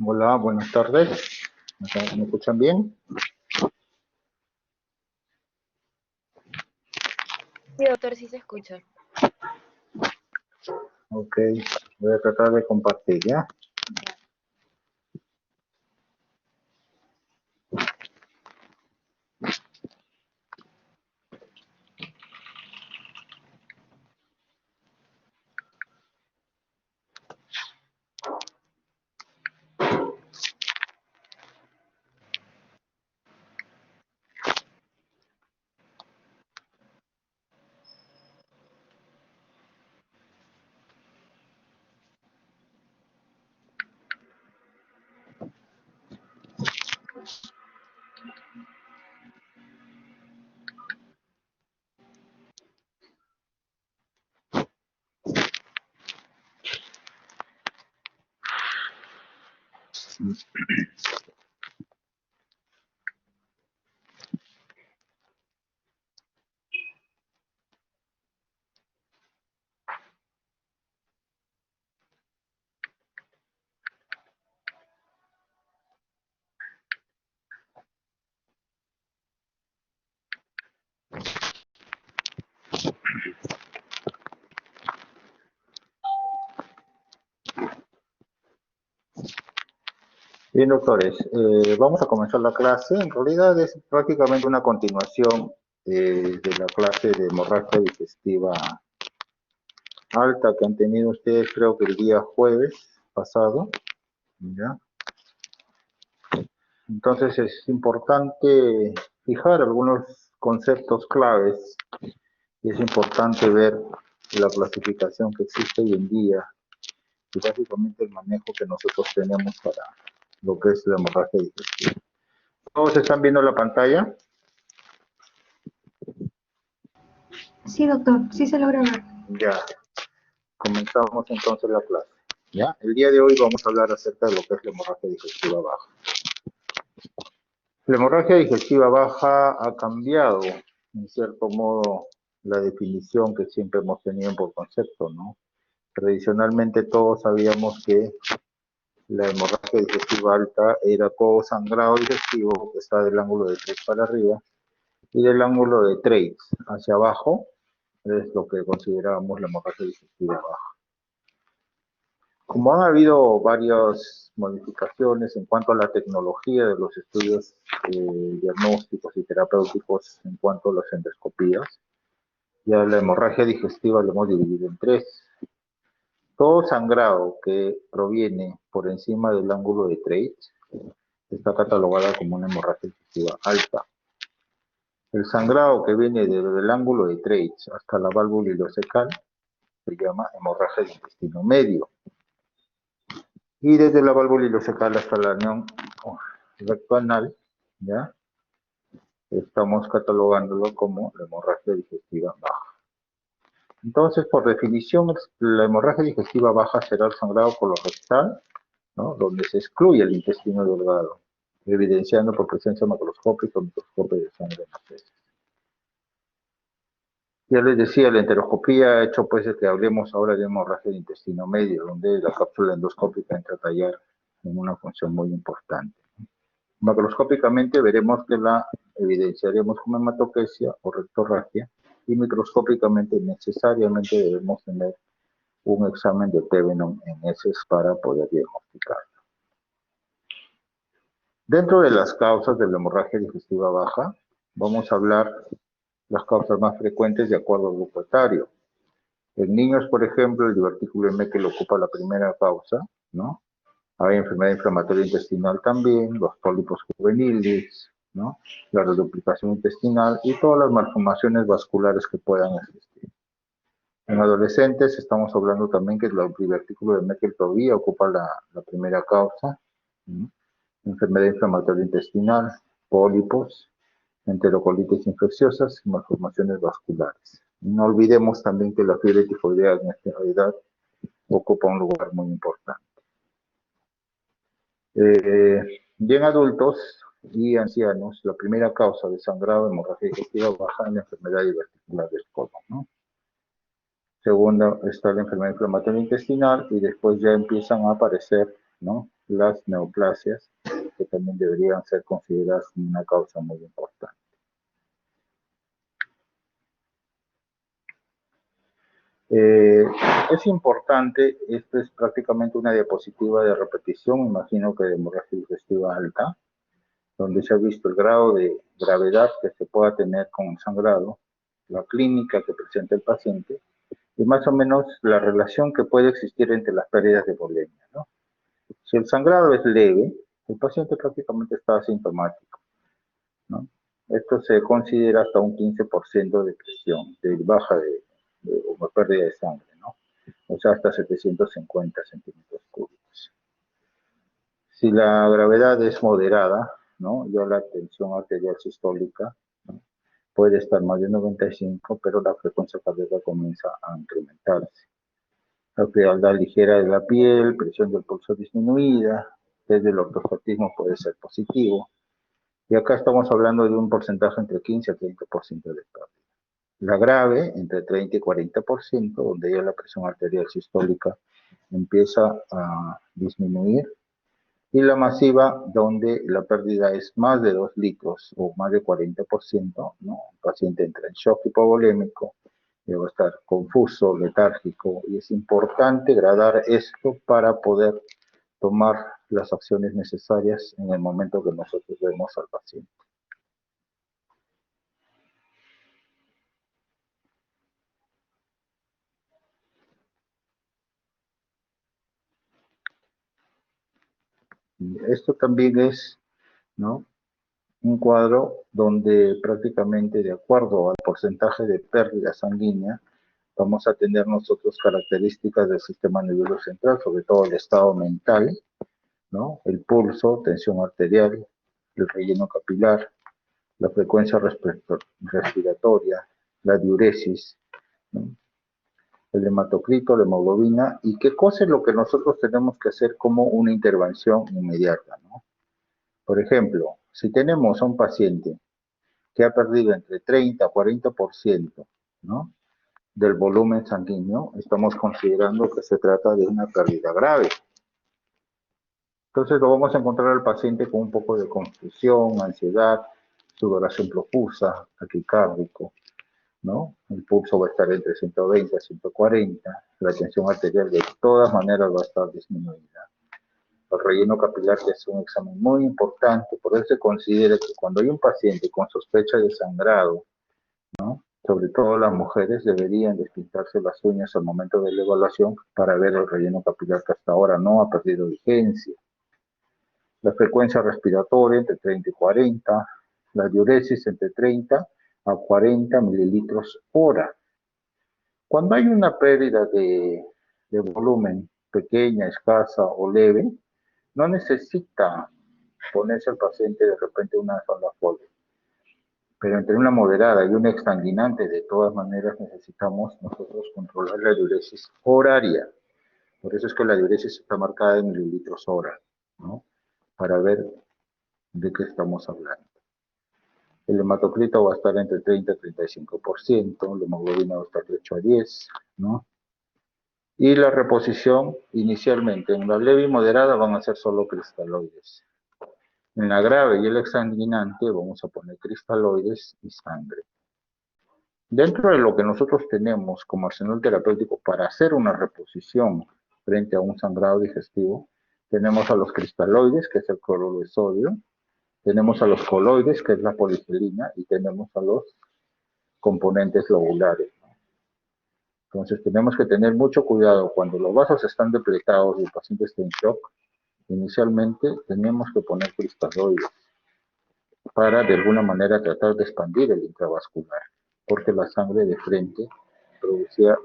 Hola, buenas tardes. ¿Me escuchan bien? Sí, doctor, sí se escucha. Ok, voy a tratar de compartir, ¿ya? Bien, doctores, vamos a comenzar la clase. En realidad es prácticamente una continuación de la clase de hemorragia digestiva alta que han tenido ustedes, creo que el día jueves pasado, ¿ya? Entonces es importante fijar algunos conceptos claves y es importante ver la clasificación que existe hoy en día y básicamente el manejo que nosotros tenemos para lo que es la hemorragia digestiva. ¿Todos están viendo la pantalla? Sí, doctor, sí se logra ver. Ya, comenzamos entonces la clase. ¿Ya? El día de hoy vamos a hablar acerca de lo que es la hemorragia digestiva baja. La hemorragia digestiva baja ha cambiado, en cierto modo, la definición que siempre hemos tenido por concepto, ¿no? Tradicionalmente todos sabíamos que la hemorragia digestiva alta era todo sangrado digestivo que está del ángulo de Treitz para arriba y del ángulo de Treitz hacia abajo es lo que considerábamos la hemorragia digestiva baja. Como han habido varias modificaciones en cuanto a la tecnología de los estudios diagnósticos y terapéuticos en cuanto a las endoscopías, ya la hemorragia digestiva la hemos dividido en tres. Todo sangrado que proviene por encima del ángulo de Treitz está catalogada como una hemorragia digestiva alta. El sangrado que viene desde el ángulo de Treitz hasta la válvula ileocecal se llama hemorragia de intestino medio. Y desde la válvula ileocecal hasta la unión rectoanal, ¿ya? Estamos catalogándolo como la hemorragia digestiva baja. Entonces, por definición, la hemorragia digestiva baja será el sangrado colorectal, ¿no? Donde se excluye el intestino delgado, evidenciando por presencia macroscópica o microscopia de sangre en las heces. Ya les decía, la enteroscopía ha hecho pues de que hablemos ahora de hemorragia de intestino medio, donde la cápsula endoscópica entra a tallar en una función muy importante. Macroscópicamente veremos que la evidenciaremos como hematoquesia o rectorragia y microscópicamente necesariamente debemos tener un examen de Tevenon en heces para poder diagnosticarlo. Dentro de las causas de la hemorragia digestiva baja, vamos a hablar las causas más frecuentes de acuerdo al grupo etario. En niños, por ejemplo, el divertículo de Meckel ocupa la primera causa, ¿no? Hay enfermedad inflamatoria intestinal también, los pólipos juveniles, ¿no? La reduplicación intestinal y todas las malformaciones vasculares que puedan existir. En adolescentes estamos hablando también que el divertículo de Meckel todavía ocupa la primera causa, ¿no? Enfermedad inflamatoria intestinal, pólipos, enterocolitis infecciosas y malformaciones vasculares. No olvidemos también que la fiebre tifoidea en esta edad ocupa un lugar muy importante. Y en adultos y ancianos, la primera causa de sangrado de hemorragia digestiva baja en la enfermedad diverticular del colon, ¿no? Segunda está la enfermedad inflamatoria intestinal y después ya empiezan a aparecer, ¿no? las neoplasias, que también deberían ser consideradas como una causa muy importante. Es importante, esto es prácticamente una diapositiva de repetición, imagino que de hemorragia digestiva alta, donde se ha visto el grado de gravedad que se pueda tener con el sangrado, la clínica que presenta el paciente, y más o menos la relación que puede existir entre las pérdidas de volemia, ¿no? Si el sangrado es leve, el paciente prácticamente está asintomático, ¿no? Esto se considera hasta un 15% de presión, de baja o pérdida de sangre, ¿no? O sea, hasta 750 centímetros cúbicos. Si la gravedad es moderada, ¿no? Ya la tensión arterial sistólica, ¿no?, puede estar más de 95, pero la frecuencia cardíaca comienza a incrementarse. La frialdad ligera de la piel, presión del pulso disminuida, desde el ortostatismo puede ser positivo. Y acá estamos hablando de un porcentaje entre 15 a 30% de pérdida. La grave, entre 30 y 40%, donde ya la presión arterial sistólica empieza a disminuir. Y la masiva, donde la pérdida es más de 2 litros o más de 40%, ¿no? El paciente entra en shock hipovolémico, va a estar confuso, letárgico, y es importante gradar esto para poder tomar las acciones necesarias en el momento que nosotros vemos al paciente. Esto también es, ¿no?, un cuadro donde prácticamente de acuerdo al porcentaje de pérdida sanguínea vamos a tener nosotros características del sistema nervioso central, sobre todo el estado mental, ¿no?, el pulso, tensión arterial, el relleno capilar, la frecuencia respiratoria, la diuresis, ¿no?, el hematocrito, la hemoglobina, y qué cosa es lo que nosotros tenemos que hacer como una intervención inmediata, ¿no? Por ejemplo, si tenemos a un paciente que ha perdido entre 30 a 40%, ¿no?, del volumen sanguíneo, estamos considerando que se trata de una pérdida grave. Entonces lo vamos a encontrar al paciente con un poco de confusión, ansiedad, sudoración profusa, taquicárdico, ¿no? El pulso va a estar entre 120 a 140, la tensión arterial de todas maneras va a estar disminuida. El relleno capilar, que es un examen muy importante, por eso se considera que cuando hay un paciente con sospecha de sangrado, ¿no?, sobre todo las mujeres deberían despintarse las uñas al momento de la evaluación para ver el relleno capilar, que hasta ahora no ha perdido vigencia. La frecuencia respiratoria entre 30 y 40, la diuresis entre 30 a 40 mililitros hora. Cuando hay una pérdida de volumen pequeña, escasa o leve, no necesita ponerse al paciente de repente una sonda Foley. Pero entre una moderada y una exsanguinante, de todas maneras necesitamos nosotros controlar la diuresis horaria. Por eso es que la diuresis está marcada en mililitros hora, ¿no?, para ver de qué estamos hablando. El hematocrito va a estar entre 30 y 35%, la hemoglobina va a estar de 8 a 10, ¿no? Y la reposición, inicialmente, en la leve y moderada van a ser solo cristaloides. En la grave y el exsanguinante vamos a poner cristaloides y sangre. Dentro de lo que nosotros tenemos como arsenal terapéutico para hacer una reposición frente a un sangrado digestivo, tenemos a los cristaloides, que es el cloruro de sodio, tenemos a los coloides, que es la poligelina, y tenemos a los componentes lobulares, ¿no? Entonces tenemos que tener mucho cuidado cuando los vasos están depletados y el paciente está en shock. Inicialmente tenemos que poner cristaloides para de alguna manera tratar de expandir el intravascular, porque la sangre de frente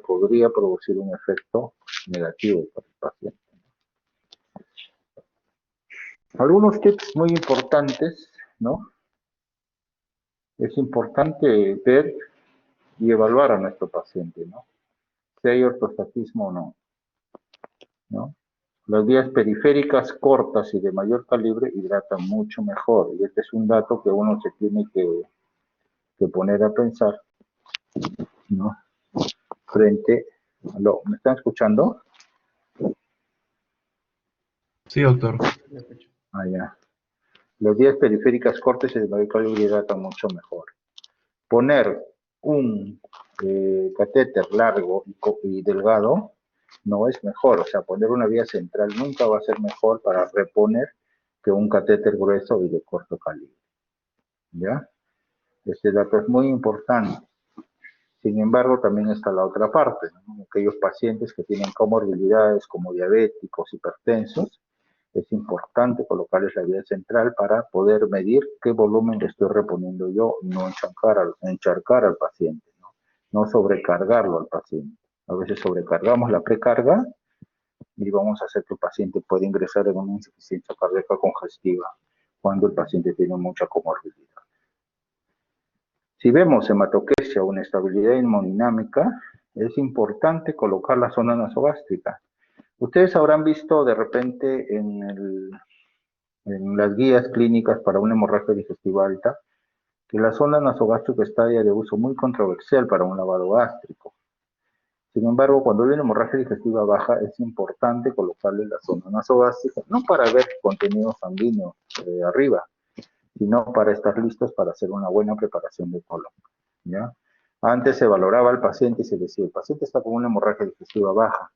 podría producir un efecto negativo para el paciente. Algunos tips muy importantes, ¿no? Es importante ver y evaluar a nuestro paciente, ¿no?, si hay ortostatismo o no, ¿no? Las vías periféricas cortas y de mayor calibre hidratan mucho mejor, y este es un dato que uno se tiene que poner a pensar, ¿no?, frente a ¿me están escuchando? Sí, doctor. Ah, ya. Las vías periféricas cortas y de mayor calibre hidratan mucho mejor. Poner un catéter largo y delgado no es mejor, o sea, poner una vía central nunca va a ser mejor para reponer que un catéter grueso y de corto calibre, ¿ya? Este dato es muy importante. Sin embargo, también está la otra parte, ¿no? Aquellos pacientes que tienen comorbilidades como diabéticos, hipertensos, es importante colocarles la vía central para poder medir qué volumen le estoy reponiendo yo y no encharcar al paciente, ¿no? No sobrecargarlo al paciente. A veces sobrecargamos la precarga y vamos a hacer que el paciente pueda ingresar en una insuficiencia cardíaca congestiva cuando el paciente tiene mucha comorbilidad. Si vemos hematoquesia o inestabilidad hemodinámica, es importante colocar la zona nasogástrica. Ustedes habrán visto de repente en las guías clínicas para una hemorragia digestiva alta que la zona nasogástrica está ya de uso muy controversial para un lavado gástrico. Sin embargo, cuando hay una hemorragia digestiva baja, es importante colocarle la zona nasogástrica, no para ver contenido sanguíneo arriba, sino para estar listos para hacer una buena preparación de colon, ¿ya? Antes se valoraba al paciente y se decía, el paciente está con una hemorragia digestiva baja.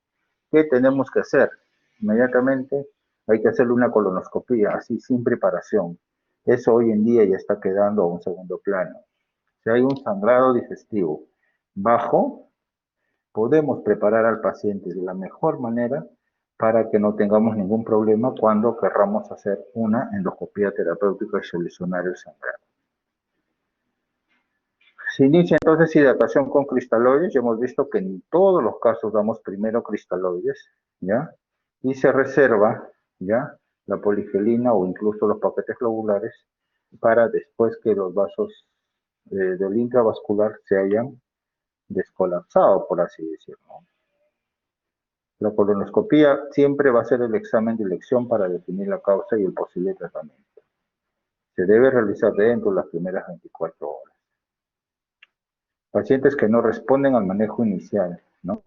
¿Qué tenemos que hacer? Inmediatamente hay que hacerle una colonoscopía, así sin preparación. Eso hoy en día ya está quedando a un segundo plano. Si hay un sangrado digestivo bajo, podemos preparar al paciente de la mejor manera para que no tengamos ningún problema cuando querramos hacer una endoscopía terapéutica y solucionar el sangrado. Se inicia entonces hidratación con cristaloides. Ya hemos visto que en todos los casos damos primero cristaloides, ¿ya? Y se reserva, ¿ya? La poligelina o incluso los paquetes globulares para después que los vasos del intravascular se hayan descolapsado, por así decirlo. La colonoscopía siempre va a ser el examen de elección para definir la causa y el posible tratamiento. Se debe realizar dentro de las primeras 24 horas. Pacientes que no responden al manejo inicial, ¿no?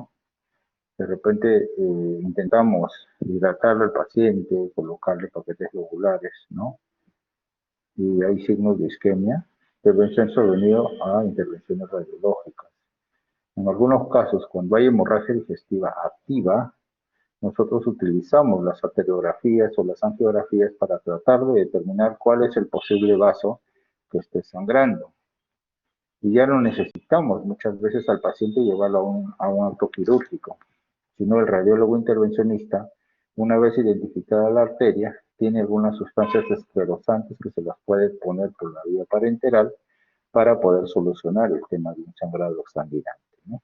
De repente intentamos hidratarle al paciente, colocarle paquetes globulares, ¿no? Y hay signos de isquemia, deben ser sobrevenidos a intervenciones radiológicas. En algunos casos, cuando hay hemorragia digestiva activa, nosotros utilizamos las arteriografías o las angiografías para tratar de determinar cuál es el posible vaso que esté sangrando. Y ya no necesitamos muchas veces al paciente llevarlo a un acto quirúrgico, sino el radiólogo intervencionista, una vez identificada la arteria, tiene algunas sustancias esclerosantes que se las puede poner por la vía parenteral para poder solucionar el tema de un sangrado sanguinante, ¿no?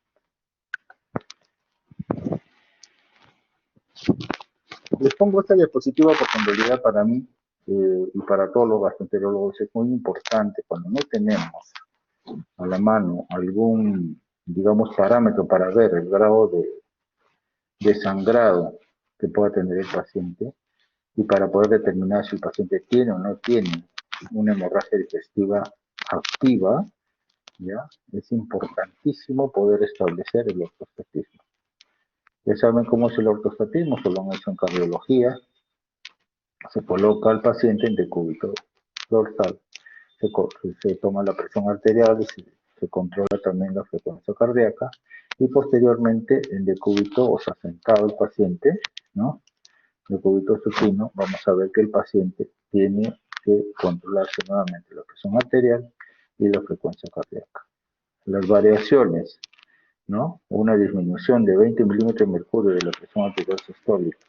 Les pongo esta diapositiva porque en realidad para mí y para todos los gastroenterólogos es muy importante cuando no tenemos a la mano algún, digamos, parámetro para ver el grado de sangrado que pueda tener el paciente y para poder determinar si el paciente tiene o no tiene una hemorragia digestiva activa, ¿ya? Es importantísimo poder establecer el ortostatismo. Ya saben cómo es el ortostatismo, se lo han hecho en cardiología. Se coloca al paciente en decúbito dorsal, se toma la presión arterial, se controla también la frecuencia cardíaca y posteriormente en decúbito, o sea, sentado el paciente, ¿no? Decúbito supino, vamos a ver que el paciente tiene que controlarse nuevamente la presión arterial y la frecuencia cardíaca. Las variaciones, ¿no? Una disminución de 20 milímetros de mercurio de la presión arterial sistólica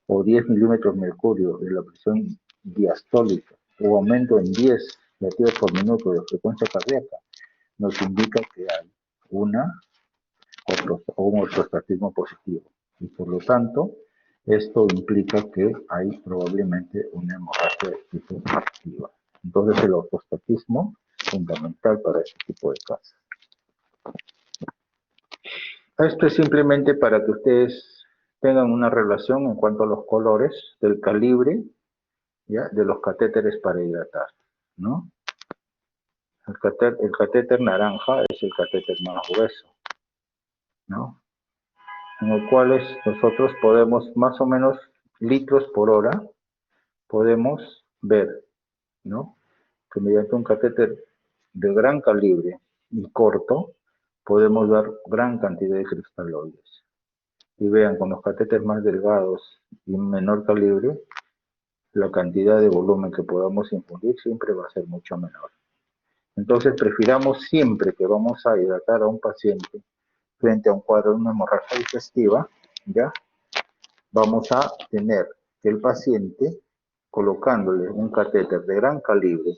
o 10 milímetros de mercurio de la presión diastólica o aumento en 10 latidos por minuto de frecuencia cardíaca, nos indica que hay un ortostatismo positivo. Y por lo tanto, esto implica que hay probablemente una hemorragia de tipo activa. Entonces el ortostatismo es fundamental para este tipo de casos. Esto es simplemente para que ustedes tengan una relación en cuanto a los colores del calibre, ¿ya? De los catéteres para hidratar, ¿no? El catéter naranja es el catéter más grueso, ¿no? En el cual nosotros podemos más o menos litros por hora, podemos ver, ¿no?, que mediante un catéter de gran calibre y corto, podemos dar gran cantidad de cristaloides. Y vean, con los catéteres más delgados y menor calibre, la cantidad de volumen que podamos infundir siempre va a ser mucho menor. Entonces, prefiramos siempre que vamos a hidratar a un paciente frente a un cuadro de una hemorragia digestiva, ¿ya?, vamos a tener que el paciente, colocándole un catéter de gran calibre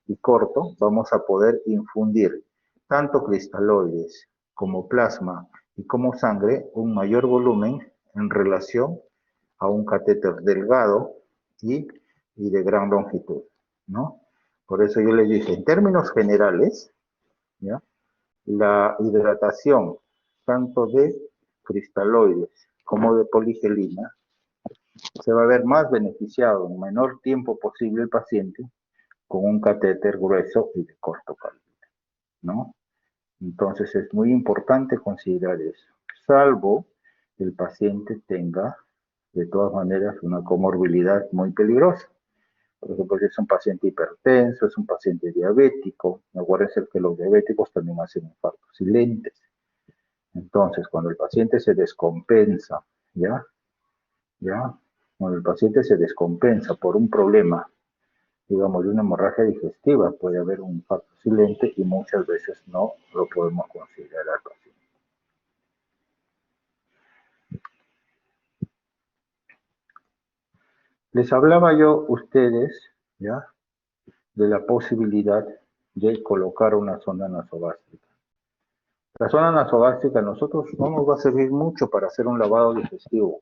y corto, vamos a poder infundir tanto cristaloides como plasma y como sangre, un mayor volumen en relación a un catéter delgado y de gran longitud, ¿no? Por eso yo les dije, en términos generales, ¿ya?, la hidratación tanto de cristaloides como de poligelina se va a ver más beneficiado en menor tiempo posible el paciente con un catéter grueso y de corto calibre, ¿no? Entonces es muy importante considerar eso, salvo el paciente tenga de todas maneras una comorbilidad muy peligrosa. Por ejemplo, si es un paciente hipertenso, es un paciente diabético, acuérdense que los diabéticos también hacen infartos silentes. Entonces, cuando el paciente se descompensa, ¿ya? Cuando el paciente se descompensa por un problema, digamos, de una hemorragia digestiva, puede haber un infarto silente y muchas veces no lo podemos considerar paciente. Les hablaba yo a ustedes, ¿ya?, de la posibilidad de colocar una sonda nasogástrica. La sonda nasogástrica a nosotros no nos va a servir mucho para hacer un lavado digestivo,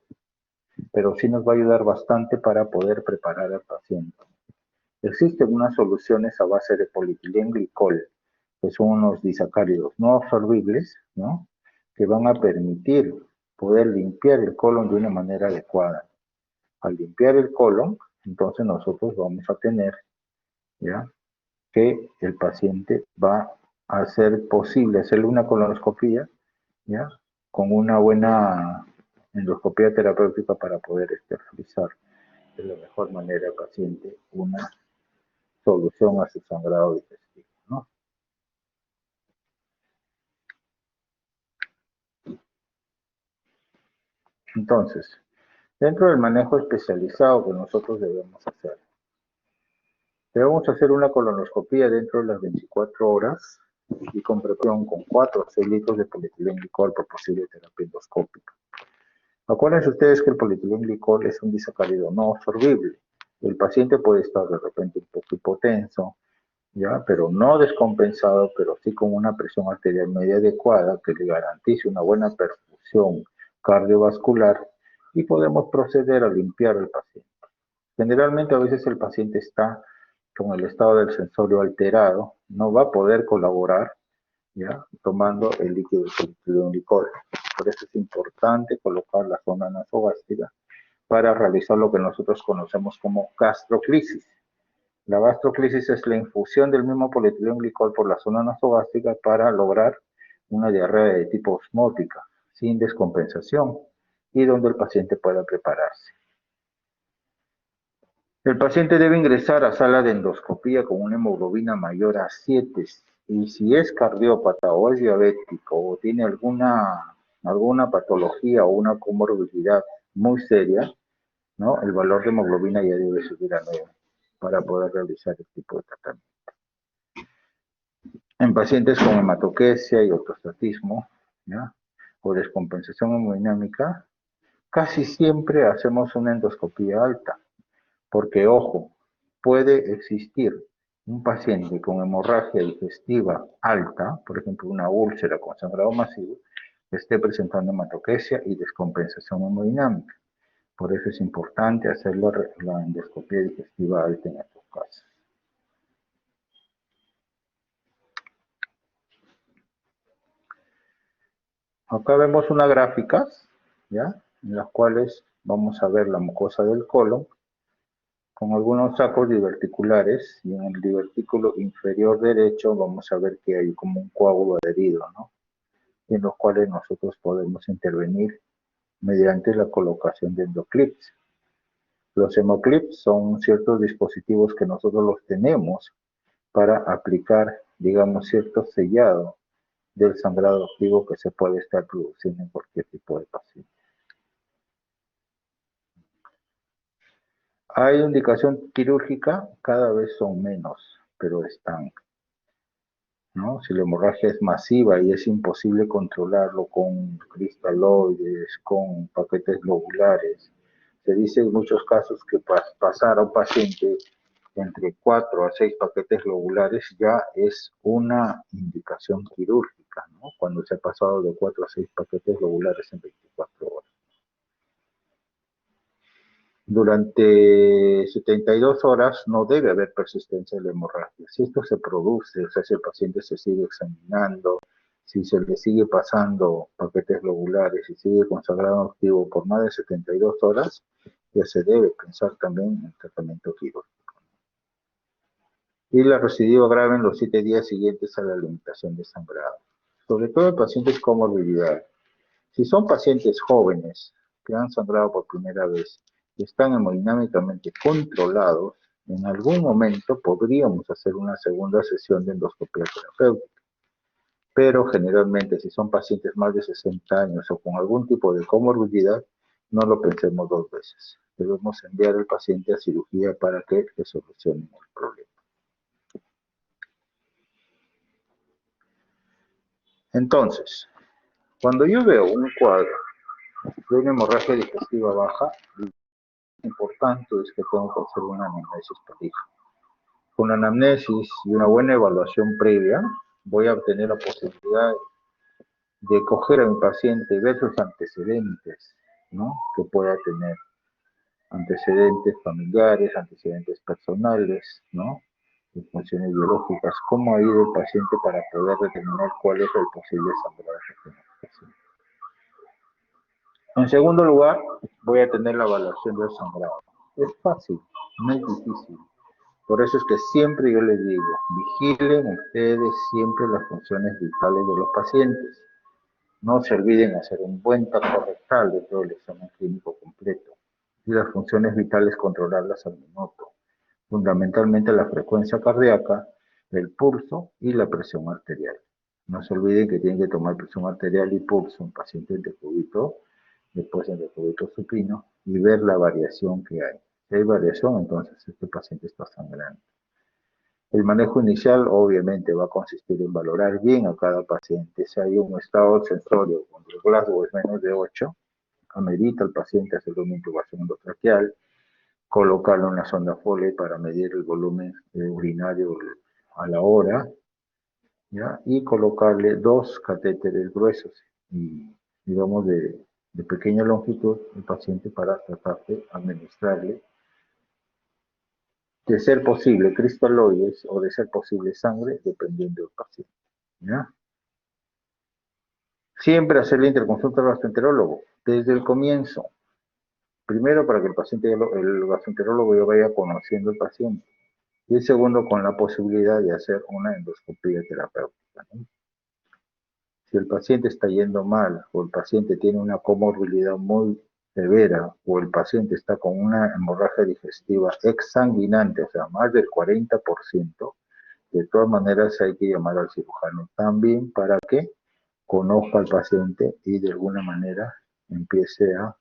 pero sí nos va a ayudar bastante para poder preparar al paciente. Existen unas soluciones a base de polietilenglicol, que son unos disacáridos no absorbibles, ¿no?, que van a permitir poder limpiar el colon de una manera adecuada. Al limpiar el colon, entonces nosotros vamos a tener, ¿ya?, que el paciente va a hacer posible hacerle una colonoscopía, ¿ya?, con una buena endoscopía terapéutica para poder realizar de la mejor manera al paciente una solución a su sangrado digestivo, ¿no? Entonces, dentro del manejo especializado que nosotros debemos hacer, debemos hacer una colonoscopía dentro de las 24 horas y con preparación con 4 o 6 litros de polietilenglicol por posible terapia endoscópica. Acuérdense ustedes que el polietilenglicol es un disacárido no absorbible. El paciente puede estar de repente un poco hipotenso, ¿ya?, pero no descompensado, pero sí con una presión arterial media adecuada que le garantice una buena perfusión cardiovascular y podemos proceder a limpiar al paciente. Generalmente a veces el paciente está con el estado del sensorio alterado, no va a poder colaborar, ¿ya?, tomando el líquido polietilenglicol. Por eso es importante colocar la sonda nasogástrica para realizar lo que nosotros conocemos como gastroclisis. La gastroclisis es la infusión del mismo polietilenglicol por la zona nasogástrica para lograr una diarrea de tipo osmótica, sin descompensación, y donde el paciente pueda prepararse. El paciente debe ingresar a sala de endoscopía con una hemoglobina mayor a 7, y si es cardiópata o es diabético o tiene alguna patología o una comorbilidad muy seria, ¿no?, el valor de hemoglobina ya debe subir a 9 para poder realizar este tipo de tratamiento. En pacientes con hematoquesia y ortostatismo, ¿ya?, o descompensación hemodinámica, casi siempre hacemos una endoscopía alta, porque, ojo, puede existir un paciente con hemorragia digestiva alta, por ejemplo, una úlcera con sangrado masivo, que esté presentando hematoquesia y descompensación hemodinámica. Por eso es importante hacer la endoscopia digestiva alta en estos casos. Acá vemos unas gráficas, ¿ya?, en las cuales vamos a ver la mucosa del colon con algunos sacos diverticulares, y en el divertículo inferior derecho vamos a ver que hay como un coágulo adherido, ¿no?, en los cuales nosotros podemos intervenir mediante la colocación de endoclips. Los hemoclips son ciertos dispositivos que nosotros los tenemos para aplicar, digamos, cierto sellado del sangrado activo que se puede estar produciendo en cualquier tipo de paciente. Hay indicación quirúrgica, cada vez son menos, pero están, ¿no? Si la hemorragia es masiva y es imposible controlarlo con cristaloides, con paquetes globulares, se dice en muchos casos que pasar a un paciente entre 4 a 6 paquetes globulares ya es una indicación quirúrgica, ¿no? Cuando se ha pasado de 4 a 6 paquetes globulares en 24 horas. Durante 72 horas no debe haber persistencia de la hemorragia. Si esto se produce, o sea, si el paciente se sigue examinando, si se le sigue pasando paquetes globulares y sigue con sangrado activo por más de 72 horas, ya se debe pensar también en tratamiento quirúrgico. Y la recidiva grave en los 7 días siguientes a la limitación de sangrado. Sobre todo en pacientes con morbilidad. Si son pacientes jóvenes que han sangrado por primera vez y están hemodinámicamente controlados, en algún momento podríamos hacer una segunda sesión de endoscopia terapéutica. Pero generalmente si son pacientes más de 60 años o con algún tipo de comorbilidad, no lo pensemos 2 veces. Debemos enviar al paciente a cirugía para que le solucionen el problema. Entonces, cuando yo veo un cuadro de una hemorragia digestiva baja, lo importante es que tengo que hacer una anamnesis previa. Con la anamnesis y una buena evaluación previa, voy a obtener la posibilidad de coger a mi paciente y ver sus antecedentes, ¿no? Que pueda tener antecedentes familiares, antecedentes personales, ¿no? De funciones biológicas, cómo ha ido el paciente para poder determinar cuál es el posible sangrado que tiene el paciente. En segundo lugar, voy a tener la evaluación del sangrado. Es fácil, no es difícil. Por eso es que siempre yo les digo, vigilen ustedes siempre las funciones vitales de los pacientes. No se olviden hacer un buen tacto rectal de todo el examen clínico completo. Y las funciones vitales controlarlas al minuto. Fundamentalmente la frecuencia cardíaca, el pulso y la presión arterial. No se olviden que tienen que tomar presión arterial y pulso en pacientes de decúbito, después en decúbito supino, y ver la variación que hay. Si hay variación, entonces este paciente está sangrando. El manejo inicial obviamente va a consistir en valorar bien a cada paciente. Si hay un estado sensorio cuando el Glasgow es menos de 8, amerita al paciente hacer una intubación endotraqueal, colocarlo en la sonda Foley para medir el volumen urinario a la hora, ¿ya? Y colocarle 2 catéteres gruesos y, digamos, de pequeña longitud al paciente para tratar de administrarle, de ser posible, cristaloides o de ser posible sangre, dependiendo del paciente, ¿ya? Siempre hacer la interconsulta al gastroenterólogo, desde el comienzo. Primero, para que el paciente, el gastroenterólogo ya vaya conociendo al paciente. Y el segundo, con la posibilidad de hacer una endoscopia terapéutica, ¿no? Si el paciente está yendo mal, o el paciente tiene una comorbilidad muy severa, o el paciente está con una hemorragia digestiva exsanguinante, o sea, más del 40%, de todas maneras hay que llamar al cirujano también para que conozca al paciente y de alguna manera empiece a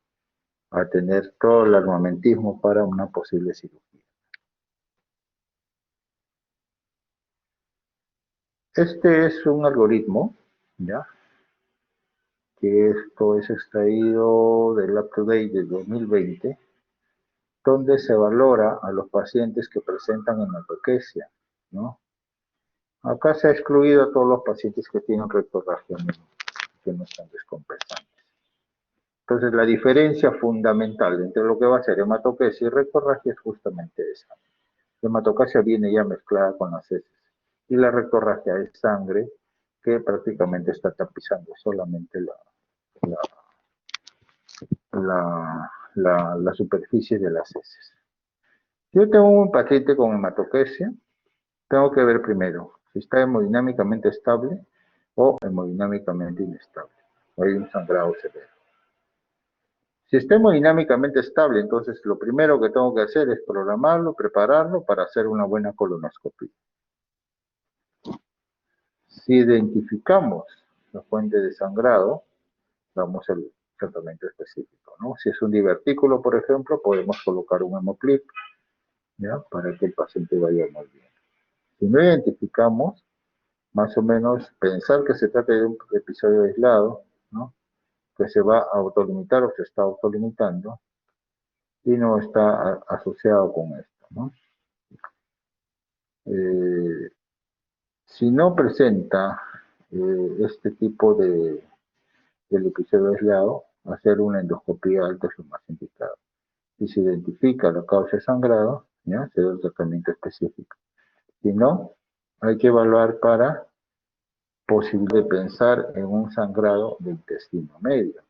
tener todo el armamentismo para una posible cirugía. Este es un algoritmo, ¿ya? Que esto es extraído del UpToDate del 2020, donde se valora a los pacientes que presentan hematoquesia, ¿no? Acá se ha excluido a todos los pacientes que tienen rectorragia mínima, que no están descompensantes. Entonces, la diferencia fundamental entre lo que va a ser hematoquesia y rectorragia es justamente esa. La hematoquesia viene ya mezclada con las heces y la rectorragia es sangre que prácticamente está tapizando solamente la superficie de las heces. Si yo tengo un paciente con hematoquesia, tengo que ver primero si está hemodinámicamente estable o hemodinámicamente inestable. O hay un sangrado severo. Si hemodinámicamente estable, entonces lo primero que tengo que hacer es programarlo, prepararlo para hacer una buena colonoscopia. Si identificamos la fuente de sangrado, damos el tratamiento específico, ¿no? Si es un divertículo, por ejemplo, podemos colocar un hemoclip, ¿ya? Para que el paciente vaya muy bien. Si no identificamos, más o menos pensar que se trata de un episodio aislado, ¿no? Que se va a autolimitar o se está autolimitando y no está asociado con esto, ¿no? Si no presenta este tipo del episodio aislado, hacer una endoscopía alta es lo más indicado. Si se identifica la causa de sangrado, ¿ya? Se da un tratamiento específico. Si no, hay que evaluar para posible pensar en un sangrado de intestino medio.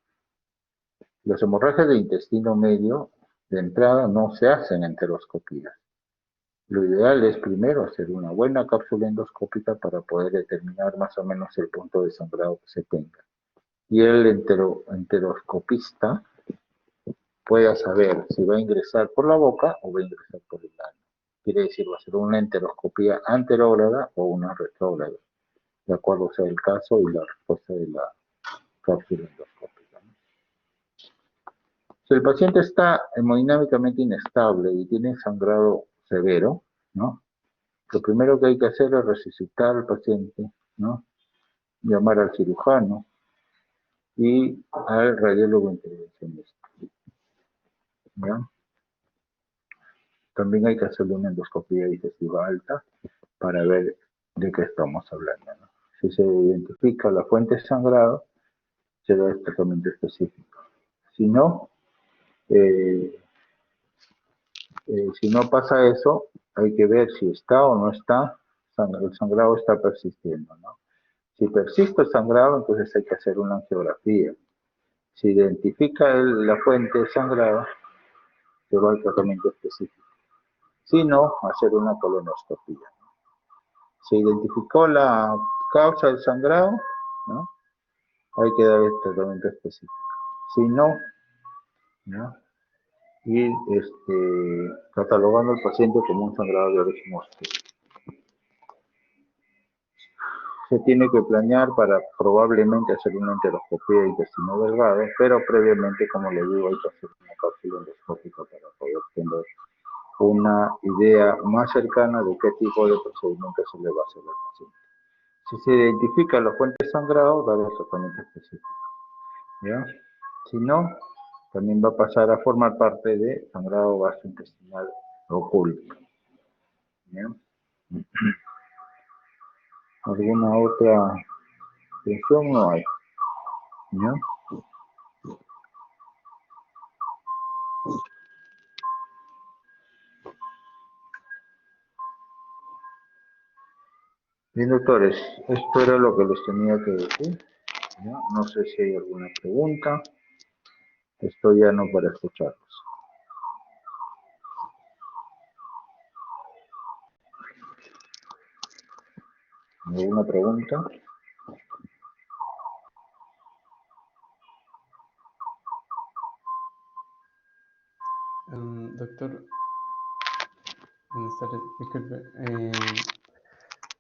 Los hemorragias de intestino medio, de entrada, no se hacen enteroscopías. Lo ideal es primero hacer una buena cápsula endoscópica para poder determinar más o menos el punto de sangrado que se tenga. Y el enteroscopista pueda saber si va a ingresar por la boca o va a ingresar por el ano. Quiere decir, va a ser una enteroscopía anterógrada o una retrógrada, de acuerdo sea el caso y la respuesta de la cápsula endoscópica, ¿no? Si el paciente está hemodinámicamente inestable y tiene sangrado severo, ¿no? Lo primero que hay que hacer es resucitar al paciente, ¿no? Llamar al cirujano y al radiólogo intervencionista, ¿ya? También hay que hacerle una endoscopia digestiva alta para ver de qué estamos hablando, ¿no? Si se identifica la fuente de sangrado, se da el tratamiento específico. Si no, si no pasa eso, hay que ver si está o no está, el sangrado está persistiendo, ¿no? Si persiste el sangrado, entonces hay que hacer una angiografía. Si identifica la fuente de sangrado, se va al tratamiento específico. Si no, hacer una colonoscopia. Se identificó la causa del sangrado, ¿no? Hay que dar el tratamiento específico. Si no, ¿no? Y catalogando al paciente como un sangrado de origen hostil. Se tiene que planear para probablemente hacer una enteroscopia de intestino delgado, pero previamente, como le digo, hay que hacer una cápsula endoscópica para poder tener una idea más cercana de qué tipo de procedimiento se le va a hacer al paciente. Si se identifica la fuente de sangrado, dar el tratamiento específico, ¿ya? Si no, también va a pasar a formar parte de sangrado gastrointestinal oculto, ¿ya? ¿Alguna otra cuestión? No hay, ¿ya? Bien, doctores, esto era lo que les tenía que decir, ¿ya? No sé si hay alguna pregunta. Estoy ya no para escucharlos. ¿Alguna pregunta? Doctor, buenas tardes. Disculpe,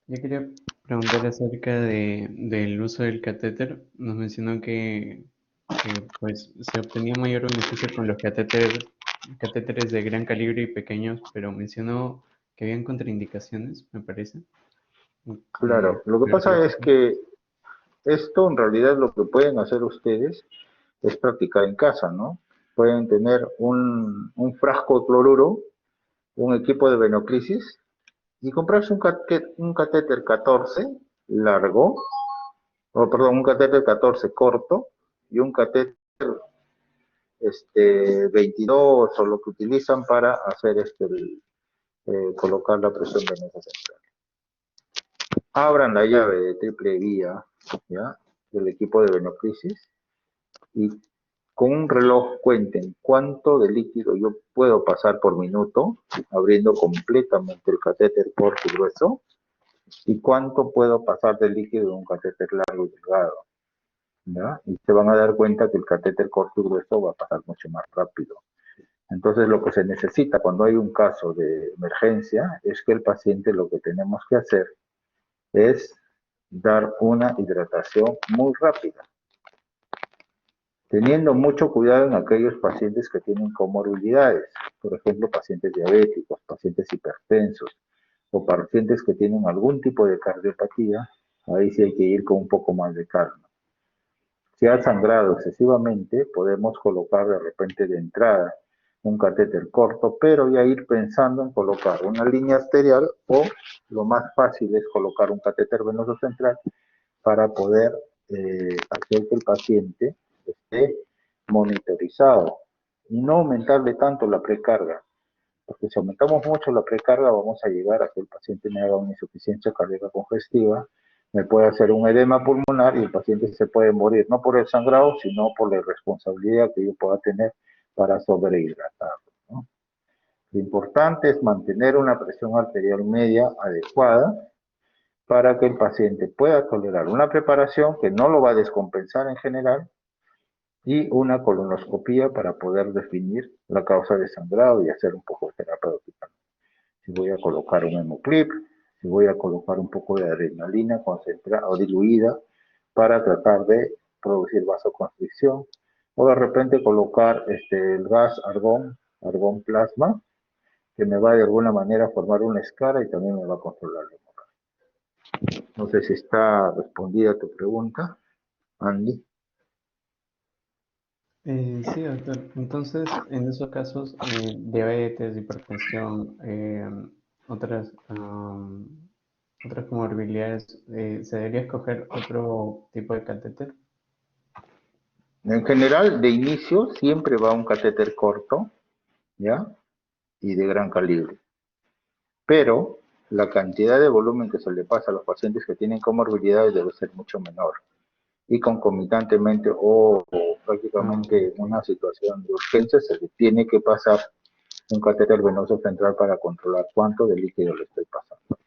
yo quería preguntar acerca del uso del catéter. Nos mencionó que pues se obtenía mayor beneficio con los catéteres de gran calibre y pequeños, pero mencionó que habían contraindicaciones, me parece. Claro, lo que ¿Podría pasa es repetir? que esto en realidad lo que pueden hacer ustedes es practicar en casa, ¿no? Pueden tener un frasco de cloruro, un equipo de venoclisis y comprarse un catéter 14 largo, o perdón, un catéter 14 corto y un catéter 22 o lo que utilizan para hacer colocar la presión venosa central. Abran la llave de triple vía, ¿ya? Del equipo de venoclisis y con un reloj cuenten cuánto de líquido yo puedo pasar por minuto, abriendo completamente el catéter corto y grueso, y cuánto puedo pasar de líquido en un catéter largo y delgado. ¿ya? Y se van a dar cuenta que el catéter corto y grueso va a pasar mucho más rápido. Entonces, lo que se necesita cuando hay un caso de emergencia es que el paciente, lo que tenemos que hacer es dar una hidratación muy rápida, teniendo mucho cuidado en aquellos pacientes que tienen comorbilidades, por ejemplo, pacientes diabéticos, pacientes hipertensos o pacientes que tienen algún tipo de cardiopatía. Ahí sí hay que ir con un poco más de calma. Si ha sangrado excesivamente, podemos colocar de repente de entrada un catéter corto, pero ya ir pensando en colocar una línea arterial, o lo más fácil es colocar un catéter venoso central para poder hacer que el paciente esté monitorizado y no aumentarle tanto la precarga, porque si aumentamos mucho la precarga vamos a llegar a que el paciente me haga una insuficiencia cardíaca congestiva, me puede hacer un edema pulmonar y el paciente se puede morir, no por el sangrado, sino por la irresponsabilidad que yo pueda tener para sobrehidratarlo, ¿no? Lo importante es mantener una presión arterial media adecuada para que el paciente pueda tolerar una preparación que no lo va a descompensar en general y una colonoscopía para poder definir la causa de sangrado y hacer un poco de terapéutica. Si voy a colocar un hemoclip, si voy a colocar un poco de adrenalina concentrada o diluida para tratar de producir vasoconstricción, o de repente colocar el gas argón plasma, que me va de alguna manera a formar una escara y también me va a controlar la hemorragia. No sé si está respondida tu pregunta, Andy. Sí, doctor. Entonces, en esos casos, diabetes, hipertensión, otras comorbilidades, ¿se debería escoger otro tipo de catéter? En general, de inicio, siempre va un catéter corto, ¿ya? Y de gran calibre. Pero la cantidad de volumen que se le pasa a los pacientes que tienen comorbilidades debe ser mucho menor. Y concomitantemente o prácticamente en una situación de urgencia se le tiene que pasar un catéter venoso central para controlar cuánto de líquido le estoy pasando.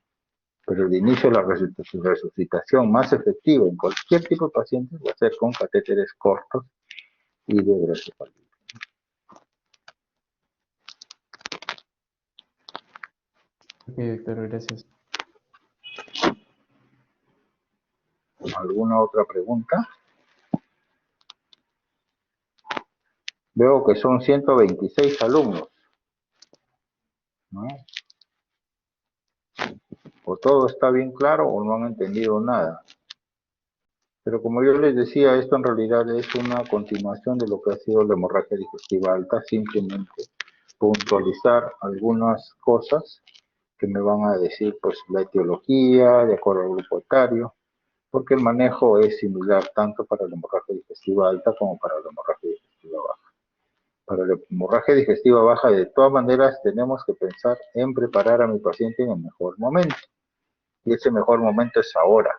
Pero de inicio la resucitación más efectiva en cualquier tipo de paciente va a ser con catéteres cortos y de grueso calibre. Ok, doctor, gracias. ¿Alguna otra pregunta? Veo que son 126 alumnos, ¿no? O todo está bien claro o no han entendido nada. Pero como yo les decía, esto en realidad es una continuación de lo que ha sido la hemorragia digestiva alta, simplemente puntualizar algunas cosas que me van a decir pues la etiología, de acuerdo al grupo etario, porque el manejo es similar tanto para la hemorragia digestiva alta como para la hemorragia digestiva baja. Para la hemorragia digestiva baja, de todas maneras, tenemos que pensar en preparar a mi paciente en el mejor momento. Y ese mejor momento es ahora,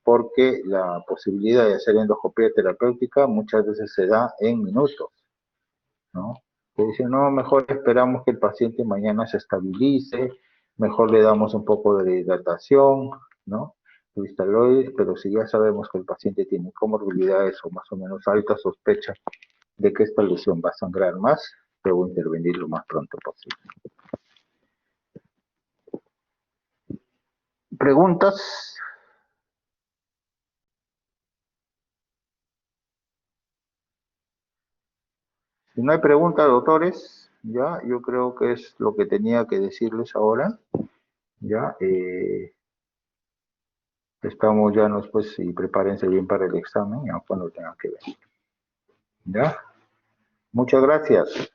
porque la posibilidad de hacer endoscopia terapéutica muchas veces se da en minutos, ¿no? Que dicen, no, mejor esperamos que el paciente mañana se estabilice, mejor le damos un poco de hidratación, ¿no? Cristaloides, pero si ya sabemos que el paciente tiene comorbilidades o más o menos alta sospecha de que esta lesión va a sangrar más, debo intervenir lo más pronto posible. ¿Preguntas? Si no hay preguntas, doctores, ya, yo creo que es lo que tenía que decirles ahora. Ya, estamos ya, pues, y prepárense bien para el examen, ya cuando tengan que venir. Ya, muchas gracias.